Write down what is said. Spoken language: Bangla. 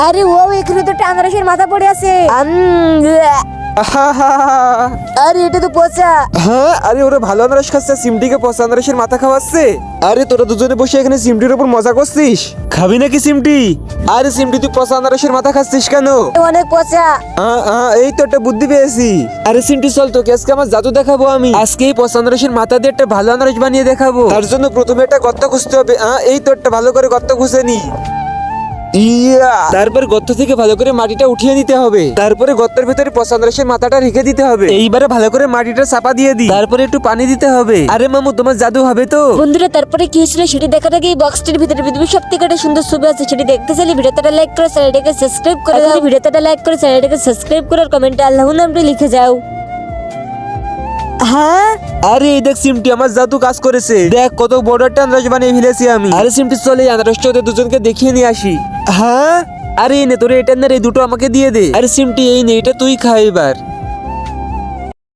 আরে ও এখানে তো একটা আনারসের মাথা পড়ে আছে। আরে এটা তো পচা। হ্যাঁ, আরে ওরা ভালো আনারস খাচ্ছে, সিমটিকে পচা আনারসের মাথা খাওয়াচ্ছে। আরে তোরা দুজনে বসে এখানে সিমটির উপর মজা করছিস, খাবি নাকি সিমটি? আরে সিমটি তুই পচা আনারসের মাথা খাচ্ছিস কেন? অনেক পচা। এই তো একটা বুদ্ধি পেয়েছি। আরে সিমটি চল, তোকে আজকে আমার জাদু দেখাবো আমি। আজকে এই পচা আনারসের মাথা দিয়ে একটা ভালো আনারস বানিয়ে দেখাবো। তার জন্য প্রথমে একটা গর্ত খুঁজতে হবে। এই তো একটা ভালো করে গর্ত খুঁজে নি। তারপর গর্ত থেকে ভালো করে মাটিটা উঠিয়ে নিতে হবে। তারপরে গর্তের ভিতরে পচা আনারসের মাথাটা রেখে দিতে হবে। এইবারে ভালো করে মাটিটা চাপা দিয়ে দি। তারপরে একটু পানি দিতে হবে। আরে মামু, তোমার জাদু হবে তো? বন্ধুরা তারপরে কি হয়েছিল সেটি দেখার আগে এই বক্সটির ভিতরে পৃথিবীর সবথেকে একটা সুন্দর ছবি আছে, সেটি দেখতে চাইলে ভিডিওটা লাইক করে চ্যানেলটাকে সাবস্ক্রাইব করে দাও। ভিডিওটা লাইক করে চ্যানেলটাকে সাবস্ক্রাইব করে আর কমেন্টে আল্লাহর নামটা লিখে যাও। হ্যাঁ আরে এই দেখ সিমটি, আমার জাদু কাজ করেছে। দেখ কত বড় একটা আনারস বানিয়ে ফেলেছি আমি। আরে সিমটি চল, এই আনারসটা ওদের দুজনকে দেখিয়ে নিয়ে আসি। হ্যাঁ, আরে এই নে তোরে এটা নে রে, দুটো আমাকে দিয়ে দে। আরে সিমটি এই নে, এটা তুই খা এবার।